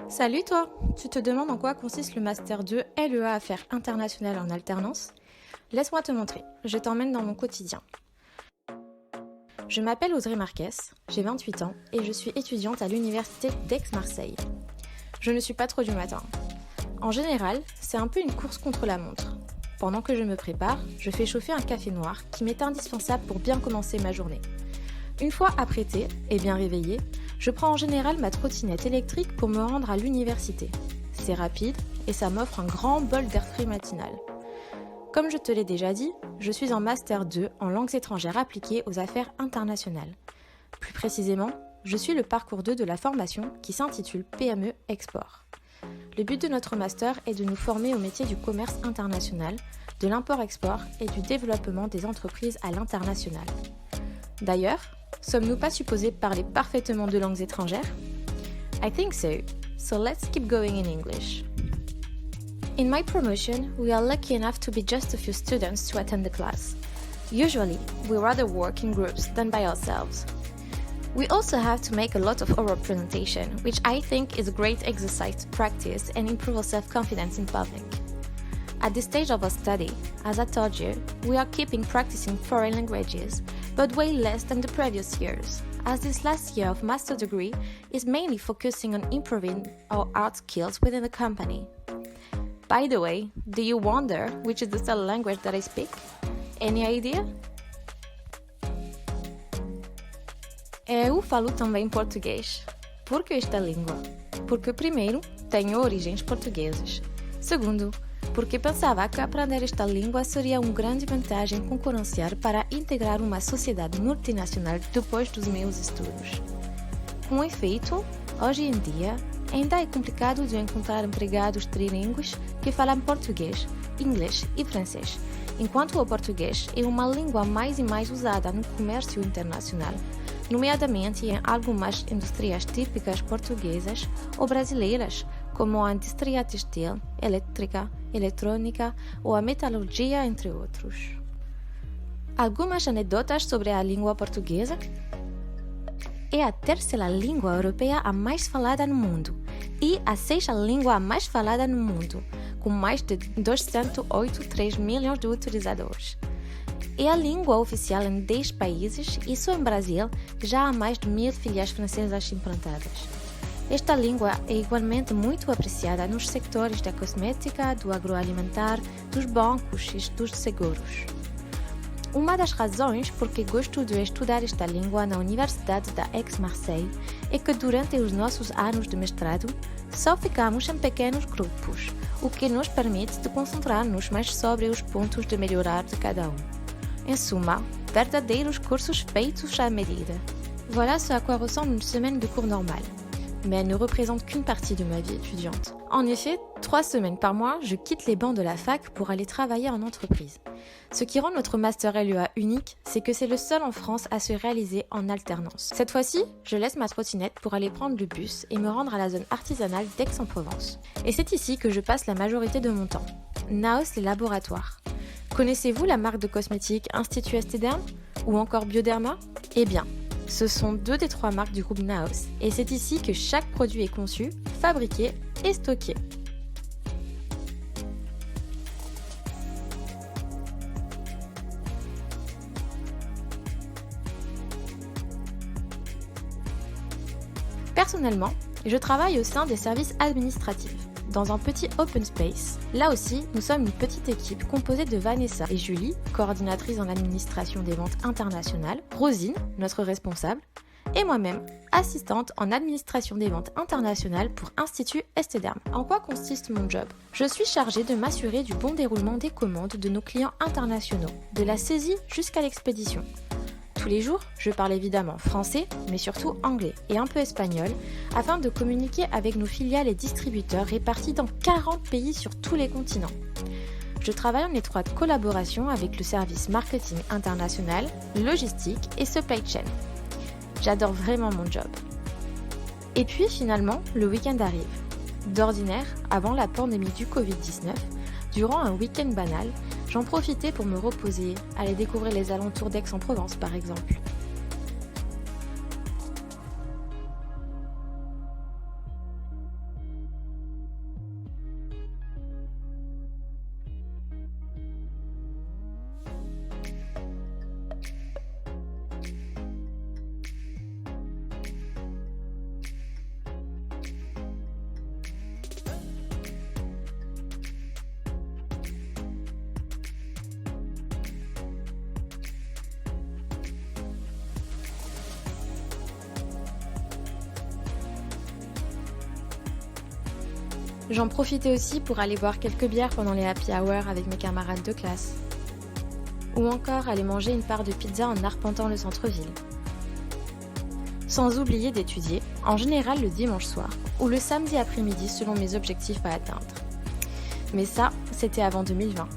Salut toi! Tu te demandes en quoi consiste le Master 2 LEA Affaires internationales en alternance? Laisse-moi te montrer, je t'emmène dans mon quotidien. Je m'appelle Audrey Marquez, j'ai 28 ans et je suis étudiante à l'université d'Aix-Marseille. Je ne suis pas trop du matin. En général, c'est un peu une course contre la montre. Pendant que je me prépare, je fais chauffer un café noir qui m'est indispensable pour bien commencer ma journée. Une fois apprêtée et bien réveillée, je prends en général ma trottinette électrique pour me rendre à l'université. C'est rapide et ça m'offre un grand bol d'air frais matinal. Comme je te l'ai déjà dit, je suis en Master 2 en langues étrangères appliquées aux affaires internationales. Plus précisément, je suis le parcours 2 de la formation qui s'intitule PME Export. Le but de notre master est de nous former au métier du commerce international, de l'import-export et du développement des entreprises à l'international. D'ailleurs, sommes-nous pas supposés parler parfaitement deux langues étrangères? I think so, so let's keep going in English. In my promotion, we are lucky enough to be just a few students to attend the class. Usually, we rather work in groups than by ourselves. We also have to make a lot of oral presentation, which I think is a great exercise to practice and improve our self-confidence in public. At this stage of our study, as I told you, we are keeping practicing foreign languages, but way less than the previous years, as this last year of master degree is mainly focusing on improving our art skills within the company. By the way, do you wonder which is the third language that I speak? Any idea? Eu falo também português. Por que esta língua? Porque primeiro, tenho origens portuguesas. Segundo, porque pensava que aprender esta língua seria uma grande vantagem concorrencial para integrar uma sociedade multinacional depois dos meus estudos. Com efeito, hoje em dia, ainda é complicado de encontrar empregados trilingües que falam português, inglês e francês, enquanto o português é uma língua mais e mais usada no comércio internacional, nomeadamente em algumas indústrias típicas portuguesas ou brasileiras, como a indústria textil, elétrica, eletrônica ou a metalurgia, entre outros. Algumas anedotas sobre a língua portuguesa? É a terceira língua europeia a mais falada no mundo e a sexta língua a mais falada no mundo, com mais de 283 milhões de utilizadores. É a língua oficial em 10 países e só em Brasil já há mais de 1000 filiais francesas implantadas. Esta língua é igualmente muito apreciada nos sectores da cosmética, do agroalimentar, dos bancos e dos seguros. Uma das razões por que gosto de estudar esta língua na Universidade da Aix-Marseille é que durante os nossos anos de mestrado só ficamos em pequenos grupos, o que nos permite de concentrar-nos mais sobre os pontos de melhorar de cada um. Em suma, verdadeiros cursos feitos à medida. Voilà ce à quoi ressemble une semaine de cours normale. Mais elle ne représente qu'une partie de ma vie étudiante. En effet, 3 semaines par mois, je quitte les bancs de la fac pour aller travailler en entreprise. Ce qui rend notre Master LEA unique, c'est que c'est le seul en France à se réaliser en alternance. Cette fois-ci, je laisse ma trottinette pour aller prendre le bus et me rendre à la zone artisanale d'Aix-en-Provence. Et c'est ici que je passe la majorité de mon temps. Naos les laboratoires. Connaissez-vous la marque de cosmétiques Institut Esthederm ou encore Bioderma? Eh bien, ce sont 2 des 3 marques du groupe Naos et c'est ici que chaque produit est conçu, fabriqué et stocké. Personnellement, je travaille au sein des services administratifs, dans un petit open space. Là aussi, nous sommes une petite équipe composée de Vanessa et Julie, coordinatrices en administration des ventes internationales, Rosine, notre responsable, et moi-même, assistante en administration des ventes internationales pour Institut Esthederm. En quoi consiste mon job? Je suis chargée de m'assurer du bon déroulement des commandes de nos clients internationaux, de la saisie jusqu'à l'expédition. Tous les jours, je parle évidemment français, mais surtout anglais et un peu espagnol, afin de communiquer avec nos filiales et distributeurs répartis dans 40 pays sur tous les continents. Je travaille en étroite collaboration avec le service marketing international, logistique et supply chain. J'adore vraiment mon job. Et puis finalement, le week-end arrive. D'ordinaire, avant la pandémie du Covid-19, durant un week-end banal, j'en profitais pour me reposer, aller découvrir les alentours d'Aix-en-Provence par exemple. J'en profitais aussi pour aller boire quelques bières pendant les happy hours avec mes camarades de classe. Ou encore aller manger une part de pizza en arpentant le centre-ville. Sans oublier d'étudier, en général le dimanche soir ou le samedi après-midi selon mes objectifs à atteindre. Mais ça, c'était avant 2020.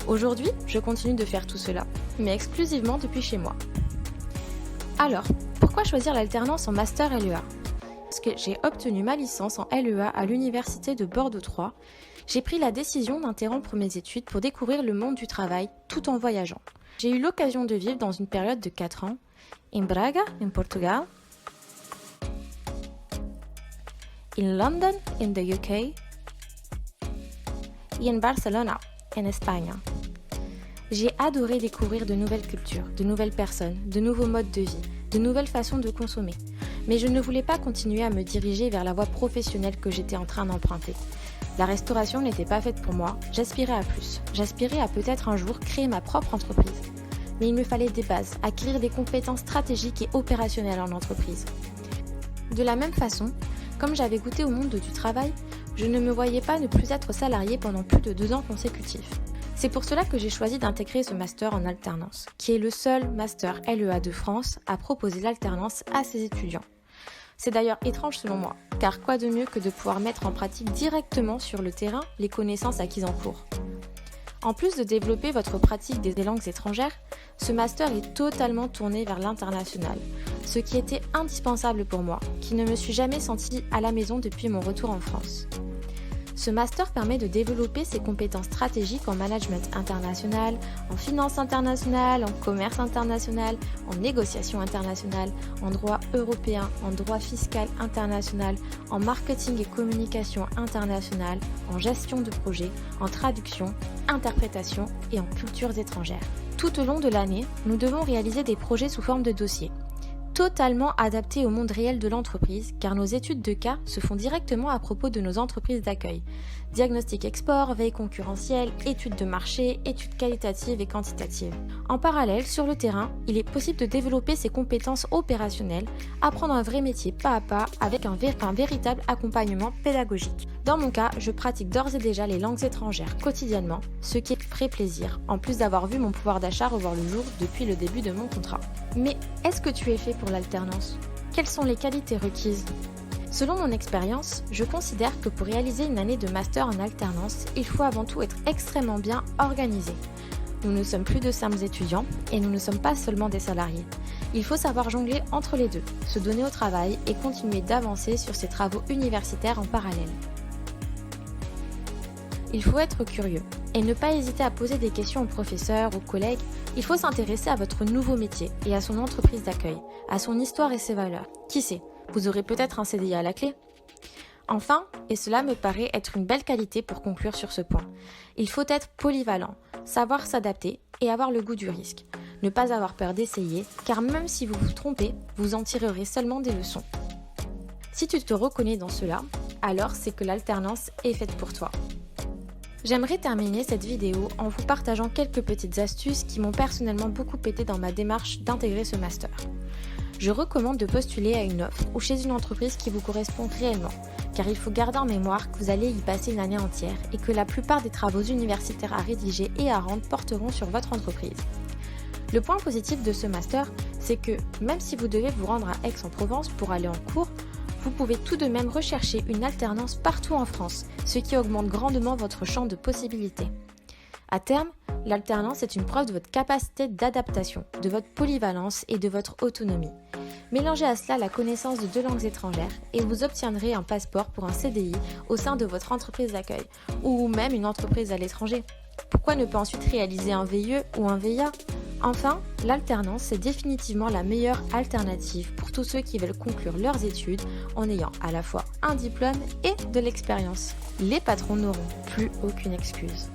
Aujourd'hui, je continue de faire tout cela, mais exclusivement depuis chez moi. Alors, pourquoi choisir l'alternance en Master LEA ? Parce que j'ai obtenu ma licence en LEA à l'Université de Bordeaux 3, j'ai pris la décision d'interrompre mes études pour découvrir le monde du travail tout en voyageant. J'ai eu l'occasion de vivre dans une période de 4 ans, in Braga, en Portugal, in London, in the UK, et en Barcelona, en Espagne. J'ai adoré découvrir de nouvelles cultures, de nouvelles personnes, de nouveaux modes de vie, de nouvelles façons de consommer. Mais je ne voulais pas continuer à me diriger vers la voie professionnelle que j'étais en train d'emprunter. La restauration n'était pas faite pour moi, j'aspirais à plus. J'aspirais à peut-être un jour créer ma propre entreprise. Mais il me fallait des bases, acquérir des compétences stratégiques et opérationnelles en entreprise. De la même façon, comme j'avais goûté au monde du travail, je ne me voyais pas ne plus être salariée pendant plus de 2 ans consécutifs. C'est pour cela que j'ai choisi d'intégrer ce master en alternance, qui est le seul master LEA de France à proposer l'alternance à ses étudiants. C'est d'ailleurs étrange selon moi, car quoi de mieux que de pouvoir mettre en pratique directement sur le terrain les connaissances acquises en cours. En plus de développer votre pratique des langues étrangères, ce master est totalement tourné vers l'international, ce qui était indispensable pour moi, qui ne me suis jamais sentie à la maison depuis mon retour en France. Ce master permet de développer ses compétences stratégiques en management international, en finance internationale, en commerce international, en négociation internationale, en droit européen, en droit fiscal international, en marketing et communication internationale, en gestion de projet, en traduction, interprétation et en cultures étrangères. Tout au long de l'année, nous devons réaliser des projets sous forme de dossiers, totalement adaptés au monde réel de l'entreprise, car nos études de cas se font directement à propos de nos entreprises d'accueil. Diagnostic export, veille concurrentielle, études de marché, études qualitatives et quantitatives. En parallèle, sur le terrain, il est possible de développer ses compétences opérationnelles, apprendre un vrai métier pas à pas avec un véritable accompagnement pédagogique. Dans mon cas, je pratique d'ores et déjà les langues étrangères quotidiennement, ce qui est très plaisir, en plus d'avoir vu mon pouvoir d'achat revoir le jour depuis le début de mon contrat. Mais est-ce que tu es fait pour l'alternance ? Quelles sont les qualités requises ? Selon mon expérience, je considère que pour réaliser une année de master en alternance, il faut avant tout être extrêmement bien organisé. Nous ne sommes plus de simples étudiants et nous ne sommes pas seulement des salariés. Il faut savoir jongler entre les deux, se donner au travail et continuer d'avancer sur ses travaux universitaires en parallèle. Il faut être curieux et ne pas hésiter à poser des questions aux professeurs, aux collègues. Il faut s'intéresser à votre nouveau métier et à son entreprise d'accueil, à son histoire et ses valeurs. Qui sait, vous aurez peut-être un CDI à la clé. Enfin, et cela me paraît être une belle qualité pour conclure sur ce point, il faut être polyvalent, savoir s'adapter et avoir le goût du risque. Ne pas avoir peur d'essayer, car même si vous vous trompez, vous en tirerez seulement des leçons. Si tu te reconnais dans cela, alors c'est que l'alternance est faite pour toi. J'aimerais terminer cette vidéo en vous partageant quelques petites astuces qui m'ont personnellement beaucoup aidé dans ma démarche d'intégrer ce master. Je recommande de postuler à une offre ou chez une entreprise qui vous correspond réellement, car il faut garder en mémoire que vous allez y passer une année entière et que la plupart des travaux universitaires à rédiger et à rendre porteront sur votre entreprise. Le point positif de ce master, c'est que même si vous devez vous rendre à Aix-en-Provence pour aller en cours, vous pouvez tout de même rechercher une alternance partout en France, ce qui augmente grandement votre champ de possibilités. À terme, l'alternance est une preuve de votre capacité d'adaptation, de votre polyvalence et de votre autonomie. Mélangez à cela la connaissance de 2 langues étrangères et vous obtiendrez un passeport pour un CDI au sein de votre entreprise d'accueil ou même une entreprise à l'étranger. Pourquoi ne pas ensuite réaliser un VIE ou un VIA ? Enfin, l'alternance est définitivement la meilleure alternative pour tous ceux qui veulent conclure leurs études en ayant à la fois un diplôme et de l'expérience. Les patrons n'auront plus aucune excuse.